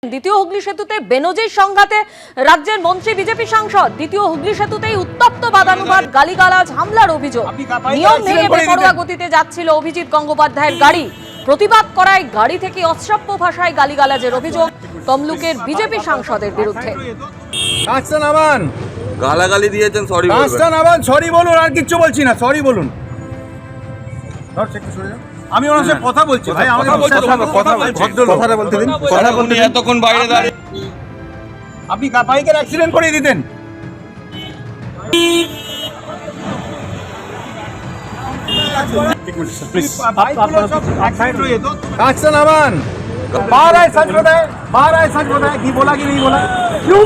দ্বিতীয় হুগলি সেতুতে বেনজির সংঘাতে রাজ্যের মন্ত্রী বিজেপি সাংসদ। দ্বিতীয় হুগলি সেতুতেই উত্তপ্ত বাদানুবাদ, গালিগালাজ, হামলার অভিযোগ। নিয়ম ভেঙে বেপরোয়া গতিতে যাচ্ছিল অভিজিৎ গঙ্গোপাধ্যায়ের গাড়ি। প্রতিবাদ করায় গাড়ি থেকে অশ্রাব্য ভাষায় গালিগালাজের অভিযোগ তমলুকের বিজেপি সাংসদের বিরুদ্ধে। গালাগালি দিয়েছেন, সরি বলুন। আর কিচ্ছু বলছি না, সরি বলুন। আমি ওনার সাথে কথা বলছি ভাই, আমাকে কথাটা বলতে দিন। কথা বলতে এতক্ষণ বাইরে দাঁড়িয়ে আপনি বাইকের অ্যাক্সিডেন্ট করিয়ে দিতেন। कांचन अमन बाहर आए, सच बताए, बाहर आए, सच बताए कि बोला कि नहीं बोला, क्यों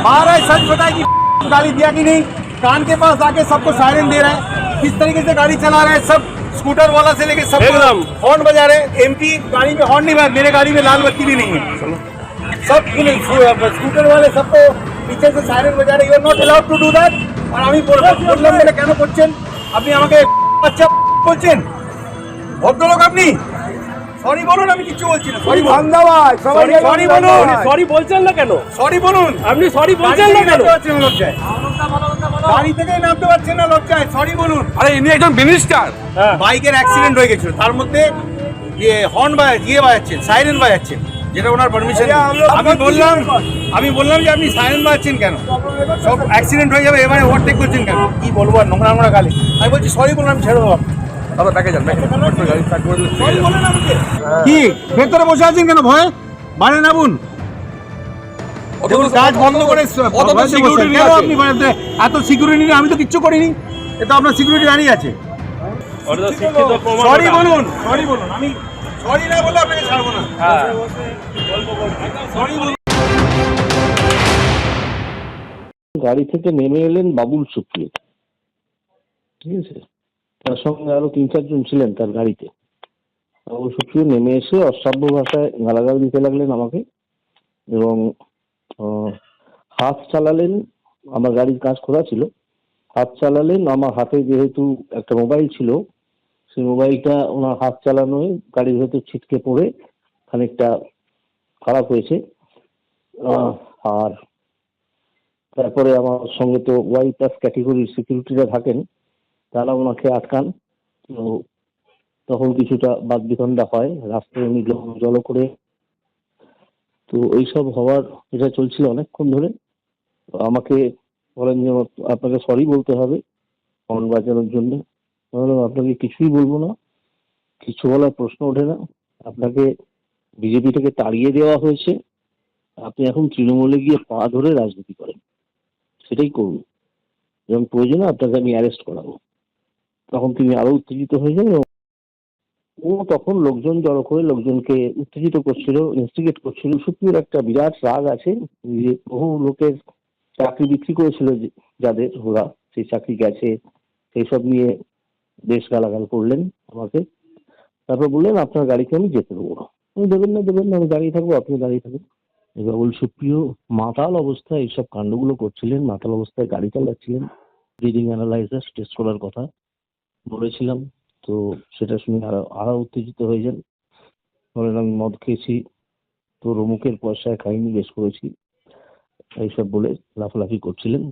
बाहर आए, सच बताए कि गाड़ी दिया कि नहीं। कान के पास आके सबको सायरन दे रहा है, किस तरीके से गाड़ी चला रहा है। सब स्कूटर वाला से लेके सब हॉर्न बजा रहे हैं। एमपी गाड़ी में हॉर्न नहीं बजा, मेरे गाड़ी में लाल बत्ती भी नहीं है। सब स्कूटर वाले सबको पीछे से सायरन बजा रहे। You are not allowed to do that. और আমি বললাম বলে কেন করছেন আপনি? আমাকে বাচ্চা বলছেন? ভদ্রলোক আপনি, সরি বলুন। আমি কিছু বলছি না, সরি ভান্দা ভাই, সরি বলুন। সরি বলছেন না কেন? সরি বলুন। আপনি সরি বলছেন না কেন? লজ্জায় গাড়ি থেকেই নামতে পারছেন না, লজ্জায় সরি বলুন। আরে ইনি একজন মিনিস্টার। বাইকের অ্যাক্সিডেন্ট হয়ে গেছিল, তার মধ্যে হর্ন বাজাচ্ছেন, সাইরেন বাজাচ্ছেন, যেটা ওনার পারমিশন। আমি বললাম যে আপনি সাইরেন বাজাচ্ছেন কেন? সব অ্যাক্সিডেন্ট হয়ে যাবে, এবারে ওভারটেক করছেন কেন? কি বলবো আর, নোংরা নোংরা গালি। আমি বলছি সরি বলুন, আমি ছেড়ে দেবো। কি ভেতরে বসে আছেন কেন? ভয় বাইরে নামুন। কাজ বন্ধ করে আপনি এত সিকিউরিটি। আমি তো কিচ্ছু করিনি, এটা আপনার সিকিউরিটি দাঁড়িয়ে আছে। সরি বলুন, সরি বলুন। আমি সরি না বললে আপনাকে ছাড়বো না। সরি বলুন। গাড়ি থেকে নেমে এলেন বাবুল সুপ্রিয়, ঠিক আছে? তার সঙ্গে আরো 3-4 জন ছিলেন তার গাড়িতে। বাবুল সুপ্রিয় নেমে এসে অশ্রাব্য ভাষায় গালাগাল দিতে লাগলেন আমাকে, এবং হাত চালালেন। আমার গাড়ির কাঁচ খোলা ছিল, হাত চালালেন। আমার হাতে যেহেতু একটা মোবাইল ছিল, সেই মোবাইলটা ওনার হাত চালানোয় গাড়ির ভেতর ছিটকে পড়ে খানিকটা খারাপ হয়েছে। আর তারপরে আমার সঙ্গে তো ওয়াই প্লাস ক্যাটেগরির সিকিউরিটিরা থাকেন, তারা ওনাকে আটকান। তো তখন কিছুটা বাকবিতণ্ডা হয়, রাস্তায় এমনি জল করে। তো এইসব হওয়ার এটা চলছিল অনেকক্ষণ ধরে। আমাকে বলেন যে আপনাকে সরি বলতে হবে হর্ন বাজানোর জন্য। বললাম আপনাকে কিছুই বলবো না, কিছু বলার প্রশ্ন ওঠে না। আপনাকে বিজেপি থেকে তাড়িয়ে দেওয়া হয়েছে, আপনি এখন তৃণমূলে গিয়ে পা ধরে রাজনীতি করেন, সেটাই করুন, এবং প্রয়োজনে আপনাকে আমি অ্যারেস্ট করাবো। তখন তিনি আরো উত্তেজিত হয়ে যান। ও তখন লোকজন জড়ো করে লোকজনকে উত্তেজিত করছিল, ইনস্টিগেট করছিল। সুপ্রিয়র একটা বিরাট রাগ আছে যে বহু লোকের চাকরি বিক্রি করেছিল, যাদের ওরা সেই চাকরি গেছে, সেই সব নিয়ে বেশ গালাগাল করলেন আমাকে। তারপর বললেন আপনার গাড়িকে আমি যেতে দেবো না। আমি দেবেন না, আমি দাঁড়িয়ে থাকবো, আপনি দাঁড়িয়ে থাকুন। বাবুল সুপ্রিয় মাতাল অবস্থায় এইসব কাণ্ডগুলো করছিলেন, মাতাল অবস্থায় গাড়ি চালাচ্ছিলেন। ব্রিদিং অ্যানালাইজার টেস্ট করার কথা বলেছিলাম, তো সেটা শুনে আরো উত্তেজিত হয়ে যান। বলেন আমি মদ খেয়েছি, তোর অমুকের পয়সায় খাইনি, বেশ করেছি, এইসব বলে লাফালাফি করছিলেন।